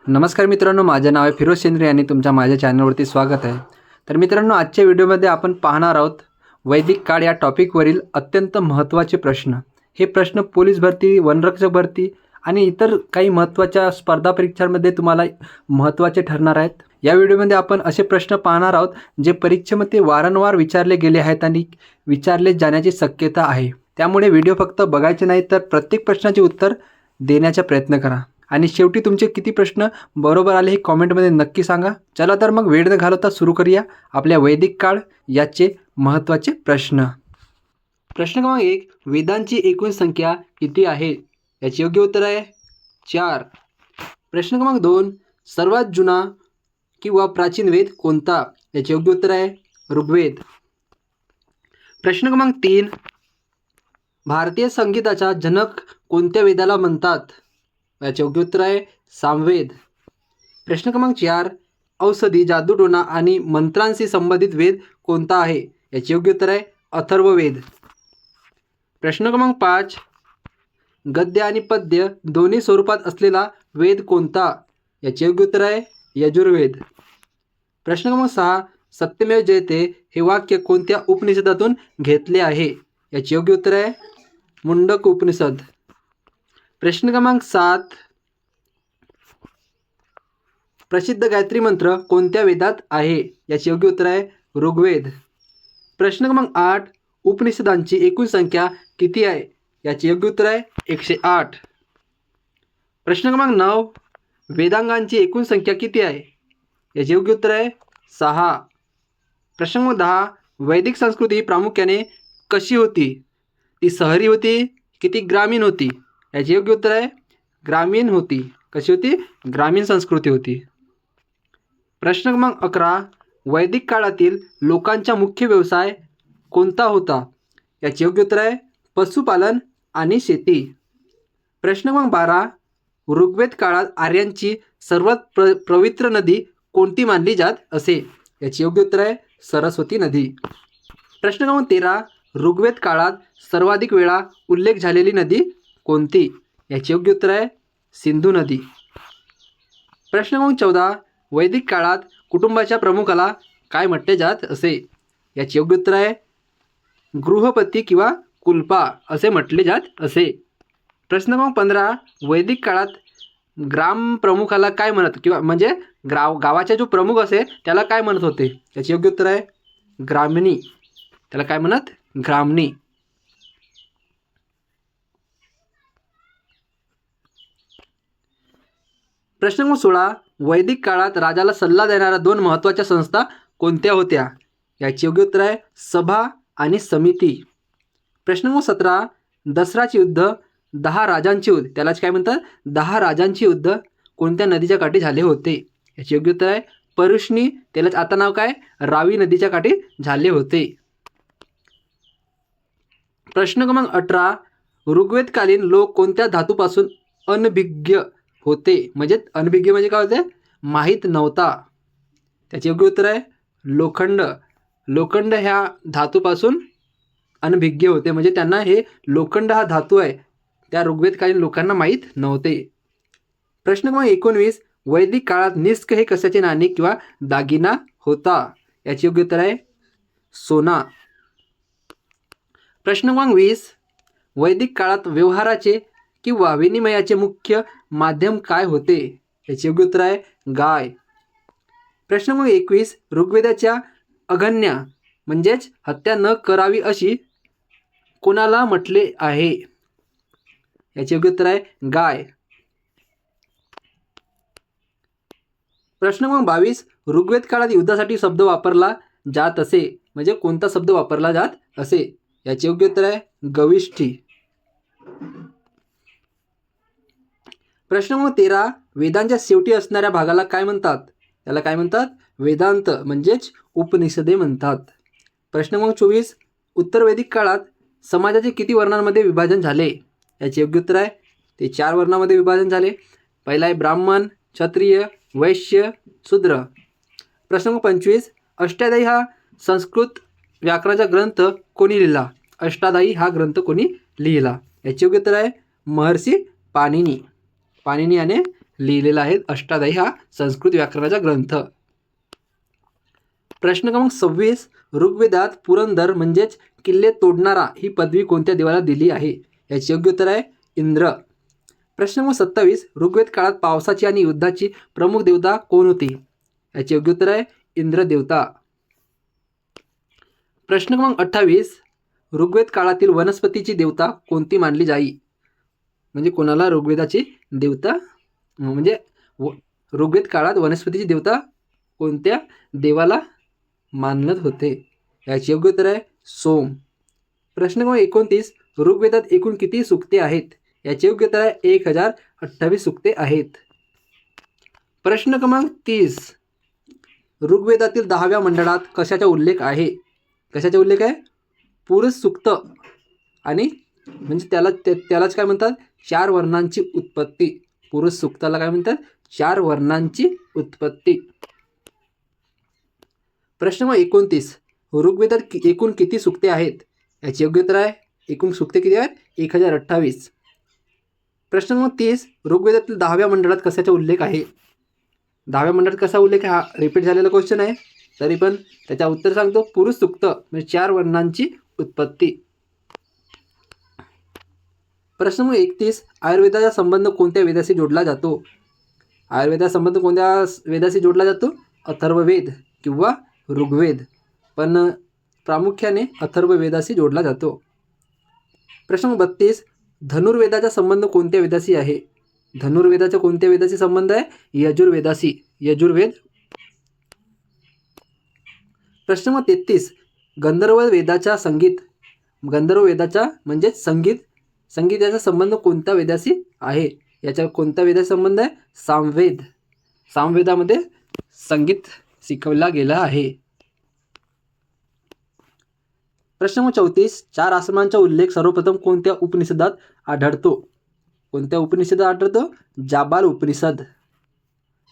नमस्कार मित्रांनो, माझे नाव आहे फिरोज सेंद्रे आणि तुमच्या माझ्या चॅनलवरती स्वागत आहे. तर मित्रांनो, आजच्या व्हिडिओमध्ये आपण पाहणार आहोत वैदिक काळ या टॉपिकवरील अत्यंत महत्त्वाचे प्रश्न. हे प्रश्न पोलीस भरती, वनरक्षक भरती आणि इतर काही महत्त्वाच्या स्पर्धा परीक्षांमध्ये तुम्हाला महत्त्वाचे ठरणार आहेत. या व्हिडिओमध्ये आपण असे प्रश्न पाहणार आहोत जे परीक्षेमध्ये वारंवार विचारले गेले आहेत आणि विचारले जाण्याची शक्यता आहे. त्यामुळे व्हिडिओ फक्त बघायचे नाही तर प्रत्येक प्रश्नाचे उत्तर देण्याचा प्रयत्न करा. आणि शेवटी तुमचे किती प्रश्न बरोबर आले हे कॉमेंटमध्ये नक्की सांगा. चला तर मग वेळ न घालवता सुरू करूया आपल्या वैदिक काळ याचे महत्त्वाचे प्रश्न. प्रश्न क्रमांक 1, वेदांची एकूण संख्या किती आहे? याचे योग्य उत्तर आहे 4. प्रश्न क्रमांक 2, सर्वात जुना किंवा प्राचीन वेद कोणता? याचे योग्य उत्तर आहे ऋग्वेद. प्रश्न क्रमांक 3, भारतीय संगीताचा जनक कोणत्या वेदाला म्हणतात? याचे योग्य उत्तर आहे सामवेद. प्रश्न क्रमांक 4, औषधी, जादूटोणा आणि मंत्रांशी संबंधित वेद कोणता आहे? याचे योग्य उत्तर आहे अथर्ववेद. प्रश्न क्रमांक 5, गद्य आणि पद्य दोन्ही स्वरूपात असलेला वेद कोणता? याचे योग्य उत्तर आहे यजुर्वेद. प्रश्न क्रमांक 6, सत्यमेव जयते हे वाक्य कोणत्या उपनिषदातून घेतले आहे? याचे योग्य उत्तर आहे मुंडक उपनिषद. प्रश्न क्रमांक 7, प्रसिद्ध गायत्री मंत्र कोणत्या वेदात आहे? याचे योग्य उत्तर आहे ऋग्वेद. प्रश्न क्रमांक 8, उपनिषदांची एकूण संख्या किती आहे? याचे योग्य उत्तर आहे 108. प्रश्न क्रमांक 9, वेदांगांची एकूण संख्या किती आहे? याचे योग्य उत्तर आहे 6. प्रश्न क्रमांक 10, वैदिक संस्कृती प्रामुख्याने कशी होती? ती शहरी होती की ती ग्रामीण होती? याचे योग्य उत्तर आहे ग्रामीण होती. कशी होती? ग्रामीण संस्कृती होती. प्रश्न क्रमांक 11, वैदिक काळातील लोकांचा मुख्य व्यवसाय कोणता होता? याचे योग्य उत्तर आहे पशुपालन आणि शेती. प्रश्न क्रमांक 12, ऋग्वेद काळात आर्यांची सर्वात पवित्र नदी कोणती मानली जात असे? याचे योग्य उत्तर आहे सरस्वती नदी. प्रश्न क्रमांक 13, ऋग्वेद काळात सर्वाधिक वेळा उल्लेख झालेली नदी कोणती? याचे योग्य उत्तर आहे सिंधू नदी. प्रश्न क्रमांक 14, वैदिक काळात कुटुंबाच्या प्रमुखाला काय म्हटले जात असे? याचे योग्य उत्तर आहे गृहपती किंवा कुलपा असे म्हटले जात असे. प्रश्न क्रमांक 15, वैदिक काळात ग्राम प्रमुखाला काय म्हणत किंवा म्हणजे गावाचा जो प्रमुख असे त्याला काय म्हणत होते? याचे योग्य उत्तर आहे ग्रामणी. त्याला काय म्हणत? ग्रामणी. प्रश्न क्रमांक 16, वैदिक काळात राजाला सल्ला देणाऱ्या 2 महत्त्वाच्या संस्था कोणत्या होत्या? याचे योग्य उत्तर आहे सभा आणि समिती. प्रश्न क्रमांक 17, दसराचे युद्ध 10 राजांचे युद्ध त्यालाच काय म्हणतात? 10 राजांचे युद्ध कोणत्या नदीच्या काठी झाले होते? याचे योग्य उत्तर आहे परुष्णी. त्यालाच आता नाव काय? रावी नदीच्या काठी झाले होते. प्रश्न क्रमांक 18, ऋग्वेदकालीन लोक कोणत्या धातूपासून अनभिज्ञ होते? म्हणजे अनभिज्ञ म्हणजे काय होते? माहीत नव्हता. त्याचे योग्य उत्तर आहे लोखंड. लोखंड ह्या धातूपासून अनभिज्ञ होते म्हणजे त्यांना हे लोखंड हा धातू आहे त्या ऋग्वेदकालीन लोकांना माहीत नव्हते. प्रश्न क्रमांक 19, वैदिक काळात निष्क हे कशाचे नाणे किंवा दागिना होता? याचे योग्य उत्तर आहे सोना. प्रश्न क्रमांक 20, वैदिक काळात व्यवहाराचे किंवा विनिमयाचे मुख्य माध्यम काय होते? याचे योग्य उत्तर आहे गाय. प्रश्न क्रमांक 21, ऋग्वेदाच्या अगण्या म्हणजेच हत्या न करावी अशी कोणाला म्हटले आहे? याचे योग्य उत्तर आहे गाय. प्रश्न क्रमांक 22, ऋग्वेद काळात युद्धासाठी शब्द वापरला जात असे म्हणजे कोणता शब्द वापरला जात असे? याचे योग्य उत्तर आहे गविष्ठी. प्रश्न क्रमांक 13, वेदांच्या शेवटी असणाऱ्या भागाला काय म्हणतात? त्याला काय म्हणतात? वेदांत म्हणजेच उपनिषदे म्हणतात. प्रश्न क्रमांक 24, उत्तर वैदिक काळात समाजाचे किती वर्णांमध्ये विभाजन झाले? याचे योग्य उत्तर आहे ते 4 वर्णामध्ये विभाजन झाले. पहिला आहे ब्राह्मण, क्षत्रिय, वैश्य, शूद्र. प्रश्न क्रमांक 25, अष्टाध्यायी हा संस्कृत व्याकरणाचा ग्रंथ कोणी लिहिला? अष्टाध्यायी हा ग्रंथ कोणी लिहिला? याचे योग्य उत्तर आहे महर्षी पाणिनी. पाणिनी याने लिहिलेला आहे अष्टाध्यायी हा संस्कृत व्याकरणाचा ग्रंथ. प्रश्न क्रमांक 26, ऋग्वेदात पुरंदर म्हणजेच किल्ले तोडणारा ही पदवी कोणत्या देवाला दिली आहे? याचे योग्य उत्तर आहे इंद्र. प्रश्न क्रमांक 27, ऋग्वेद काळात पावसाची आणि युद्धाची प्रमुख देवता कोण होती? याचे योग्य उत्तर आहे इंद्र देवता. प्रश्न क्रमांक 28, ऋग्वेद काळातील वनस्पतीची देवता कोणती मानली जाई? म्हणजे कोणाला ऋग्वेदाची देवता म्हणजे ऋग्वेद काळात वनस्पतीची देवता कोणत्या देवाला मानत होते? याचे योग्य उत्तर आहे सोम. प्रश्न क्रमांक 29, ऋग्वेदात एकूण किती सूक्ते आहेत? याचे योग्य उत्तर आहे 1028 सूक्ते आहेत. प्रश्न क्रमांक 30, ऋग्वेदातील 10व्या मंडळात कशाचा उल्लेख आहे? कशाचा उल्लेख आहे? पुरुष सूक्त आणि म्हणजे त्यालाच काय म्हणतात? 4 वर्णांची उत्पत्ती. पुरुष सूक्ताला काय म्हणतात? 4 वर्णांची उत्पत्ती. प्रश्न क्रमांक 29, ऋग्वेदात एकूण किती सूक्ते आहेत? याचे योग्य उत्तर आहे एकूण सूक्ते किती आहेत? 1028. प्रश्न क्रमांक 30, ऋग्वेदातील 10व्या मंडळात कशाचा उल्लेख आहे? 10व्या मंडळात कसा उल्लेख आहे? हा रिपीट झालेला क्वेश्चन आहे, तरी पण त्याचा उत्तर सांगतो. पुरुष सूक्त म्हणजे 4 वर्णांची उत्पत्ती. प्रश्न क्रमांक 31, आयुर्वेदाचा संबंध कोणत्या वेदाशी जोडला जातो? आयुर्वेदाचा संबंध कोणत्या वेदाशी जोडला जातो? अथर्ववेद किंवा ऋग्वेद, पण प्रामुख्याने अथर्ववेदाशी जोडला जातो. प्रश्न क्रमांक 32, धनुर्वेदाचा संबंध कोणत्या वेदाशी आहे? धनुर्वेदाचा कोणत्या वेदाशी संबंध आहे? यजुर्वेदाशी. यजुर्वेद. प्रश्न क्रमांक 33, गंधर्व वेदाचा म्हणजेच संगीत याचा संबंध कोणत्या वेदाशी आहे? याचा कोणत्या वेदाशी संबंध आहे? सामवेद. सामवेदामध्ये संगीत शिकवला गेला आहे. प्रश्न क्रमांक 34, 4 आश्रमांचा उल्लेख सर्वप्रथम कोणत्या उपनिषदात आढळतो? कोणत्या उपनिषदात आढळतो? जाबाल उपनिषद.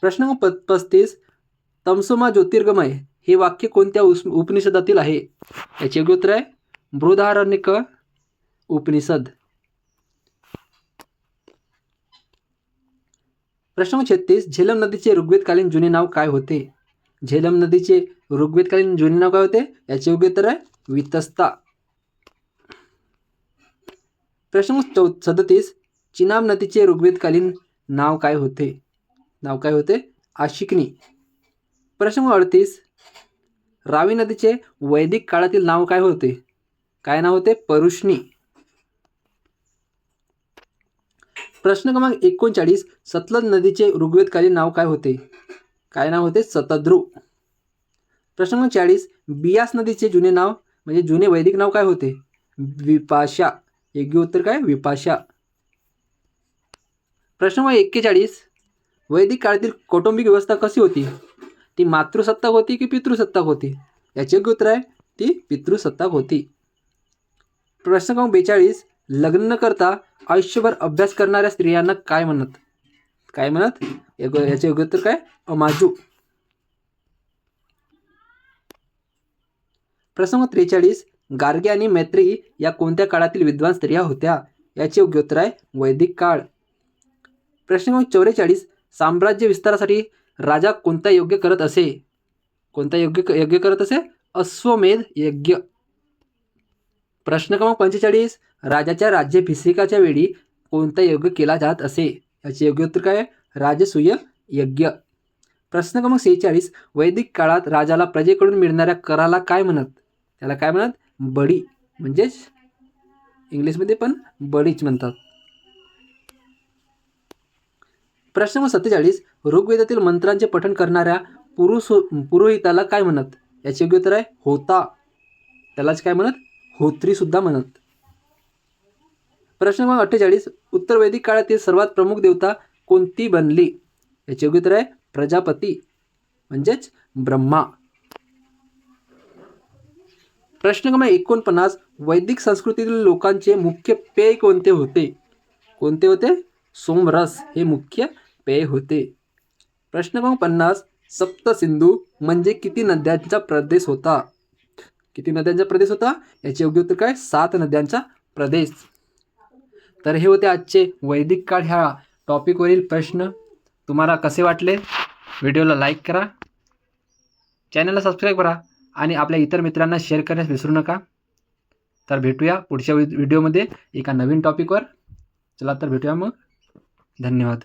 प्रश्न क्रमांक 35, तमसोमा ज्योतिर्गमय हे वाक्य कोणत्या उपनिषदातील आहे? याचे योग्य उत्तर आहे बृहदारण्यक उपनिषद. प्रश्न क्रमांक 36, झेलम नदीचे ऋग्वेदकालीन जुने नाव काय होते? झेलम नदीचे ऋग्वेदकालीन जुने नाव काय होते? याचे योग्य उत्तर आहे वितस्ता. प्रश्न क्रमांक 37, चिनाब नदीचे ऋग्वेदकालीन नाव काय होते? आशिकनी. प्रश्न क्रमांक 38, रावी नदीचे वैदिक काळातील नाव काय होते? काय नाव होते? परुष्णी. प्रश्न क्रमांक 39, सतलज नदीचे ऋग्वेदकालीन नाव काय होते? काय नाव होते? शतद्रू. प्रश्न क्रमांक 40, बियास नदीचे जुने नाव म्हणजे जुने वैदिक नाव काय होते? विपाशा. योग्य उत्तर काय? विपाशा. प्रश्न क्रमांक 41, वैदिक काळातील कौटुंबिक व्यवस्था कशी होती? ती मातृसत्ताक होती की पितृसत्ताक होती? याचे योग्य उत्तर आहे ती पितृसत्ताक होती. प्रश्न क्रमांक 42, लग्न न करता आयुष्यभर अभ्यास करणाऱ्या स्त्रियांना काय म्हणत? याचे योग्य उत्तर काय? अमाजू. प्रश्न क्रमांक 43, गार्गी आणि मैत्री या कोणत्या काळातील विद्वान स्त्रिया होत्या? याचे योग्य उत्तर आहे वैदिक काळ. प्रश्न क्रमांक 44, साम्राज्य विस्तारासाठी राजा कोणता यज्ञ करत असे? अश्वमेध यज्ञ. प्रश्न क्रमांक 45, राजाच्या राज्याभिषेकाच्या वेळी कोणता यज्ञ केला जात असे? याचे योग्य उत्तर काय? राजसूय यज्ञ. प्रश्न क्रमांक 46, वैदिक काळात राजाला प्रजेकडून मिळणाऱ्या कराला काय म्हणत? त्याला काय म्हणत? बडी, म्हणजेच इंग्लिशमध्ये पण बडीच म्हणतात. प्रश्न क्रमांक 47, ऋग्वेदातील मंत्रांचे पठण करणाऱ्या पुरोहिताला काय म्हणत? याचे योग्य उत्तर आहे होता. त्यालाच काय म्हणत? होत्री सुद्धा म्हणत. प्रश्न क्रमांक 48, उत्तर वैदिक काळातील सर्वात प्रमुख देवता कोणती बनली? याचे योग्य उत्तर आहे प्रजापती, म्हणजेच ब्रह्मा. प्रश्न क्रमांक 49, वैदिक संस्कृतीतील लोकांचे मुख्य पेय कोणते होते? सोमरस हे मुख्य पेय होते. प्रश्न क्रमांक 50, सप्तसिंधू म्हणजे किती नद्यांचा प्रदेश होता? याचे योग्य उत्तर काय? 7 नद्यांचा प्रदेश. तर हे होते आजचे वैदिक काळ ह्या टॉपिकवरील प्रश्न. तुम्हाला कसे वाटले? व्हिडिओला लाईक करा, चॅनलला सबस्क्राईब करा आणि आपल्या इतर मित्रांना शेअर करण्यास विसरू नका. तर भेटूया पुढच्या व्हिडिओमध्ये एका नवीन टॉपिकवर. चला तर भेटूया मग. धन्यवाद.